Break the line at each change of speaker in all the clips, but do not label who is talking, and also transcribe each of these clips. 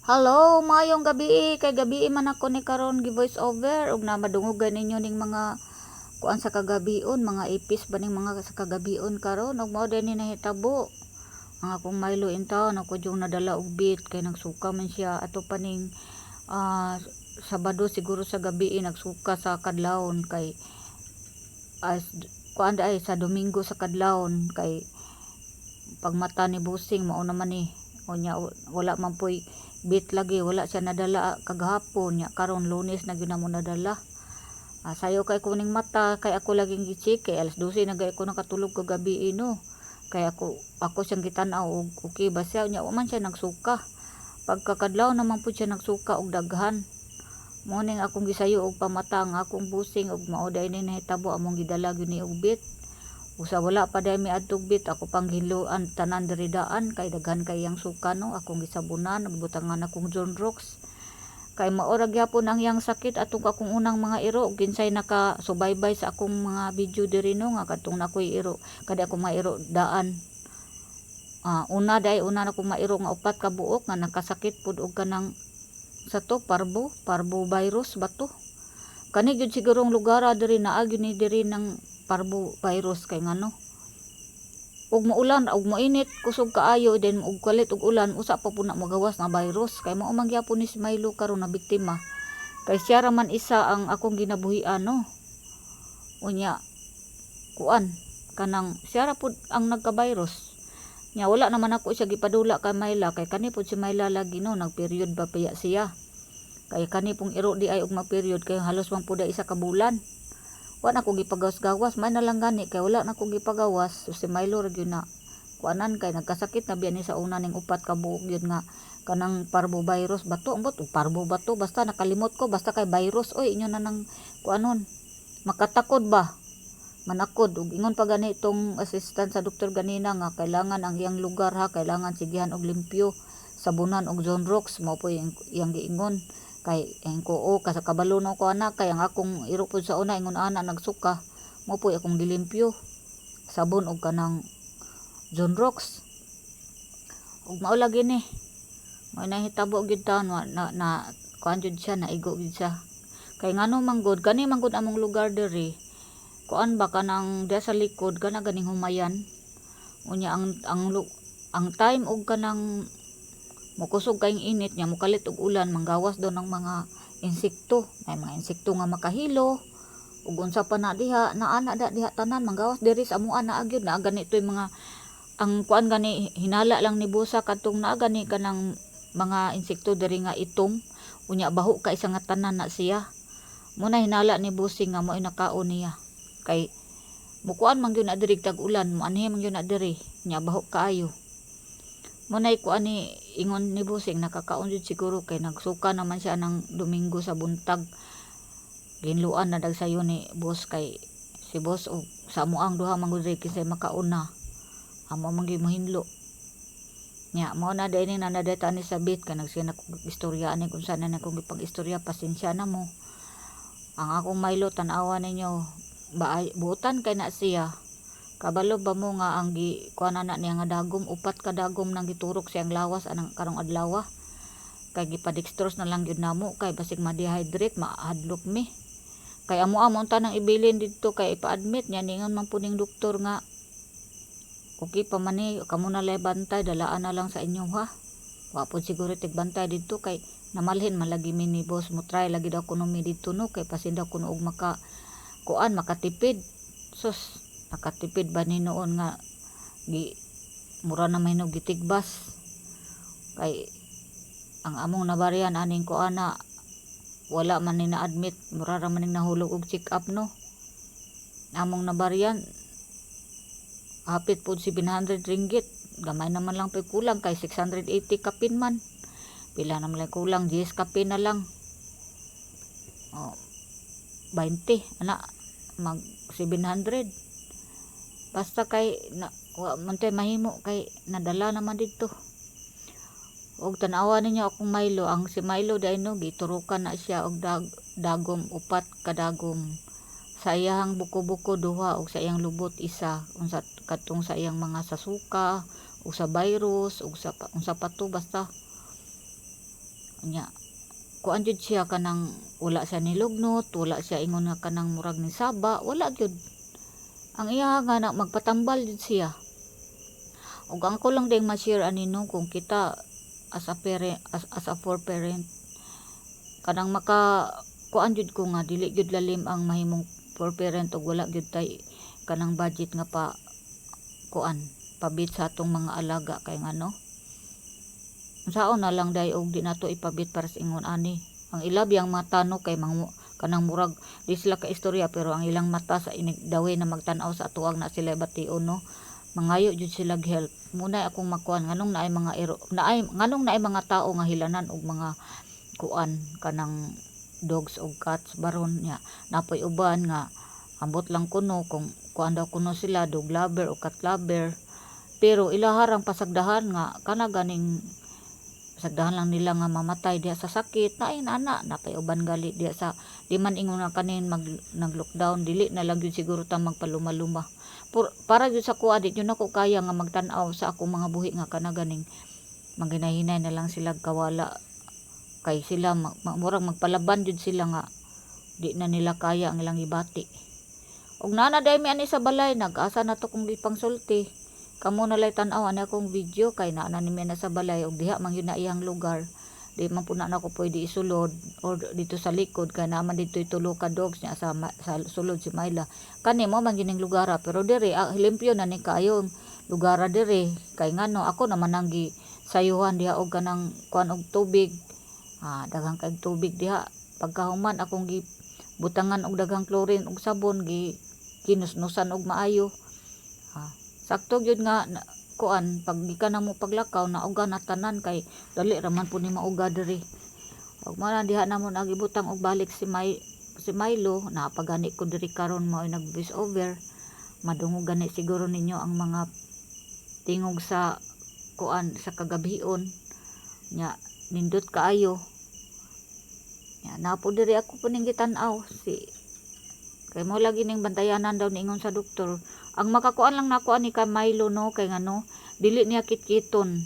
Hello, mayong gabi. Kay gabi man ako ni karon gi voice over ug na madungogan ninyo ning mga kuan sa kagabion, mga ipis ba ning mga sa kagabion karon ug mao din ni nahitabo. Ang akong Milo in town ako yung nadala og bit kay nagsuka man siya ato pa ning Sabado siguro sa gabi nagsuka sa kadlawon kay as kuan ay sa Domingo sa kadlawon kay pagmata ni busing mao naman ni unya wala man poy bit lagi wala siya nadala kagahapon nya karon Lunes na gyud na mo nadala. Sayo kay kuning mata kay ako laging gi-check kay alas 12 na gay ko nakatulog kagabi no. Kay ako siyang gitan-aw og okay ba siya nya wa man siya nagsuka. Pagkakadlaw naman po siya nagsuka og daghan. Mo ning akong gisayo og pamata ang akong busing og mao day ni nahitabo among gidala gyud ni og bit. Usa wala pa day mi adtog bit ako pang hiluan tanan diri daan kay daghan kay yang suka no akong gisabunan nagbutangan akong John Rocks kay maora gyapon ang yang sakit atong akong unang mga iro ginsay nakasubaybay sa akong mga video diri no nga kadtong nakoy iro kada akong mga iro daan una na akong mairo nga 4 ka buok nga nakasakit pud og kanang sa to parbo virus ba to kani gyud sigurong lugar diri naa gyud ni diri ng parbo virus kay ngano ug maulan ug mainit kusog kaayo then ug kalit og ulan usa pa pud na magawas na virus kay mao man gyapon ni Milo karon na biktima kay siya ra man isa ang akong ginabuhian no unya kuan kanang siya ra pud ang nagka-virus nya wala naman ako siya gipadula kay Mayla kay kani pud si Mayla lagi no nag-period ba paya siya kay kani pong iro di ay og ma-period kay halos man pud isa ka bulan wala na ko gipagawas-gawas may na lang gani kay wala na ko gipagawas so si Milo ra gyud na kuanan kay nagkasakit na biya ni sa una ning 4 ka buok gyud nga kanang parvovirus bato ambot parvo bato basta nakalimot ko basta kay virus oy inyo na nang kuanon makatakod ba manakod ug ingon pa gani itong assistant sa doktor ganina nga kailangan ang iyang lugar ha kailangan sigihan og limpyo sabunan og John Rocks mao po yang giingon kay ko sa kabalo no ko anak kay ang akong iro pud sa una ingon ana nagsuka mo po akong gilimpyo sabon og kanang John Rocks ug mao lagi ni may nahitabo gyud taon na kuan jud siya naigo gyud siya kay ngano manggod kani manggod among lugar diri kuan ba kanang diya sa likod kana ganing humayan unya ang time og kanang mukusog kayong init niya mukalit og ulan manggawas daw ng mga insekto may mga insekto nga makahilo ug unsa pa na diha naana diha tanan manggawas diri sa amuan na agyud na ganito yung mga ang kuan gani hinala lang ni busa kadtong na gani kanang mga insekto diri nga itom unya baho ka isa nga tanan na siya muna hinala ni busing nga mo nakaon niya kay mukuan man gyud na diri tag ulan mo anhi man gyud na diri nya baho kaayo munay ko ani ingon ni busing nakakaon jud siguro kay nagsuka naman siya ng Domingo sa buntag ginluan na dagsayo ni boss kay si boss og sa amoang duha man gud kisay makaon na amo man gyud mohinlo nya mao na dai ni nanadata ni sabit kay nagsiya na kog istorya ani kung saan na kong ipang-istorya pasensya na mo ang akong Milo tan-awa ninyo buotan kay na siya kabalo ba mo nga ang kuana na niya nga dagom 4 ka dagom nang giturok siyang lawas anang karong adlaw kay gipadextrose na lang gyud namo kay basig ma-dehydrate mahadlok mi kay amo tanang ibilin didto kay ipa-admit nya ningon man puning doktor nga okay pa man ni kamo na lay bantay dalaan na lang sa inyo ha wa pod siguro tigbantay didto kay namalhin man lagi mi ni boss mo try lagi daw kuno mi didto no kay pasinda kuno og makatipid sus nakatipid ba ni noon nga mura na may gitigbas kay ang among nabarian aning ko ana wala man ni na-admit mura ra man ning nahulog og check up no among nabarian hapit pud 700 ringgit gamay naman lang pa kulang kay 680 kapin man pila naman lang kulang 10 kapin na lang 20 ana mag 700 basta kay mantay mahimo kay nadala naman dito og tan-awa ninyo akong Milo ang si Milo dai no giturukan na siya og dagom 4 ka dagom sa iyang buko-buko duha og sa iyang lubot isa unsa kadtong sa iyang mga sasuka o sa virus o sa unsa pa to basta nya kuan jud siya kanang wala siya nilugnot, wala siya ingon nga kanang murag ni saba, wala gyud. Ang iya nga na magpatambal jud siya. Ug ang ko lang ding ma-share anino kung kita as a parent, as a for parent, kanang maka kuan jud ko nga dili jud lalim ang mahimong for parent ug wala jud tay kanang budget nga pa kuan pabit sa atong mga alaga kay ngano. Saon na lang day og di nato ipabit para sa ingon ani. Ang ilabi ang mata no kay kanang murag di sila ka istorya pero ang ilang mata sa dawe na magtan-aw sa atuang na sila bation no. Mangayo jud sila help. Muna akong makuan nganong naay mga nganong naay mga tao nga hilanan og mga kuan kanang dogs o cats baron nya napoy uban nga ambot lang kuno kung kuan daw kuno sila dog lover o cat lover pero ilaharang pasagdahan nga kana ganing pasagdahan lang nila nga mamatay diha sa sakit na inana napay uban gali diha sa di man ingon nga kanin nag-lockdown dili na lang gyud siguro ta magpaluma-luma para gyud sa kuha di yun ako kaya nga magtan-aw sa akong mga buhi nga kana ganing maghinay-hinay na lang sila kawala kay sila murag magpalaban jud sila nga di na nila kaya ang ilang ibati og nana day mi ani sa balay nag-asa na to kung gipangsulti kamo na lay tan-aw ani akong video kay naa ni mi na sa balay og diha man gyud na iyang lugar di man puna na ko pwede isulod or dito sa likod kay naman dito tulo ka dogs niya sa sulod si Myla kani mo man gining lugar pero diri limpyo na ni kayong lugar diri kay ngano ako naman nang gi sayuhan diha og kanang kuan og tubig daghang kag tubig diha pagkahuman akong gi butangan og daghang chlorine og sabon gi kinusnusan og maayo sakto gyud nga kuan pag gikan na mo paglakaw na uga na tanan kay dali raman po ni mauga diri ug man diha na mo nagibutang og balik si Milo na pagani ko diri karon mao nag voice over madungog gani siguro ninyo ang mga tingog sa kuan sa kagabion nya nindot kaayo nya napo diri ako puning gitan-aw kay mo lagi ning bantayanan daw niingon sa doktor ang makakuan lang nako ani kay Milo no kay ngano dili niya kitkiton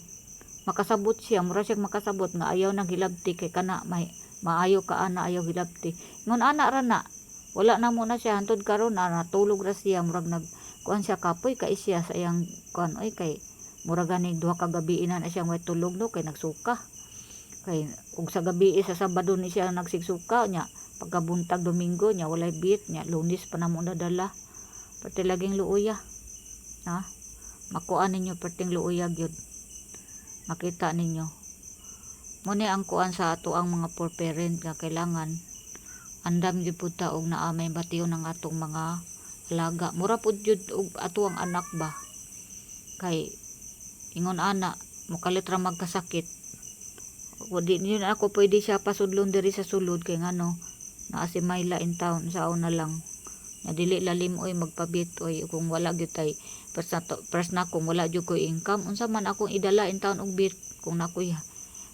makasabot siya mura siya makasabot nga ayaw nang hilabti kay kana maayo ka ana ayaw hilabti ngon ana ra na wala na mo na siya hantod karon na natulog ra siya murag nag kuan siya kapoy kay siya sa iyang kuan oy kay murag ganing duha ka gabi ina na siya way tulog no kay nagsuka kay ug sa gabi sa Sabado ni siya nagsigsuka nya pagkabuntag Domingo nya walay bit nya Lunes pa namo nadala pati laging luuya makuan ninyo perting luuya gyud makita ninyo mo ni ang kuan sa ato ang mga poor parent nga kailangan andam gyud pud ta og naa may batiyon ng atong mga alaga mura pud gyud og ato ang anak ba kay ingon ana mukalit ra magkasakit wadi niyo na ako pwede siya pasudlon diri sa sulod kay ngano naa si Myla in town saon na lang na dili lalim oy magpabit oy kung wala gyud tay first na kung wala gyud ko income unsa man akong idala in town og bit kung nakoy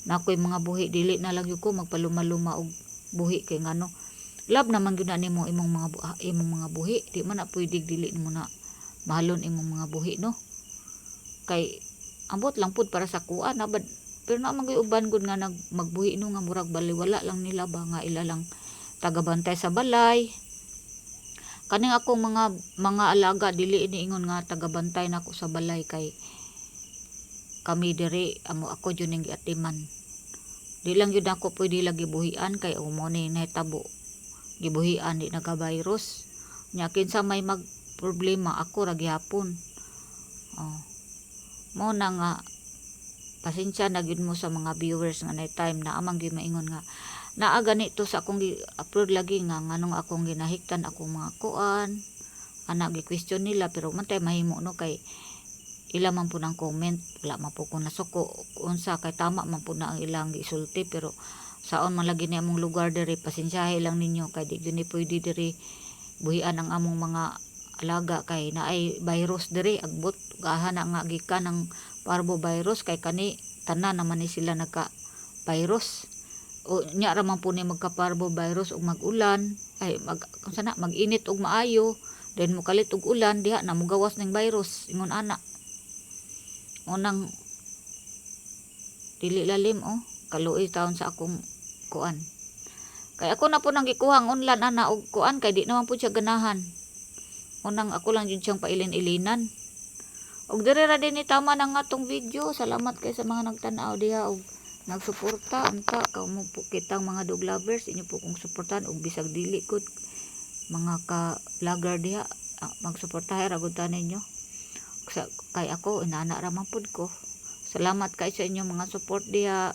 mga buhi dili na lang gyud ko magpaluma-luma og buhi kay ngano love naman gyud na nimo imong mga buhi di man na pwede dili nimo na mahalon imong mga buhi no kay ambot lang pud para sa kuan pero na man gyud uban gud nga magbuhi no nga murag baliwala lang nila ba nga ila lang tagabantay sa balay kaning akong mga alaga dili iniingon nga tagabantay nako sa balay kay kami diri ako jud ning giatiman di lang jud ako pwede lagi buhian kay mo ni nahitabo gibuhian di nagka-virus nya kinsa may mag problema ako ra gihapon mo na nga pasensya na gyud mo sa mga viewers nga na time na amang gyud maingon nga naa ganito sa akong upload lagi nga nganong akong ginahiktan akong mga kuan ana gi-question nila pero man tay mahimo no kay ila man po ng comment wala man po ko nasuko unsa kay tama man po na ang ilang gisulti pero saon man lagi ni among lugar diri pasensyahe lang ninyo kay di gyud ni pwede diri buhian ang among mga alaga kay naay virus diri agbot gahana nga gikan ng parvovirus kay kani tanan naman ni sila nagka virus o nya ra man po ni magka-parvovirus og mag-ulan ay mag-init og maayo then mukalit og ulan diha na mugawas ning virus ingon ana unang dili lalim kaluoy taon sa akong kuan. Kay ako na po nang gikuhang unlan ana og kuan kay di naman po siya ganahan. Unang ako lang jud siyang pailin-ilinan. Og dire ra din ni tama na nga tong video. Salamat kay sa mga nagtan-aw diha og nagsuporta unta kamo po kitang mga dog lovers inyo po kong suportahan og bisag dili ko mga ka-vlogger diha magsuportahay ra gud ninyo. Kay ako inana ra man pud ko. Salamat kay sa inyo mga support diha.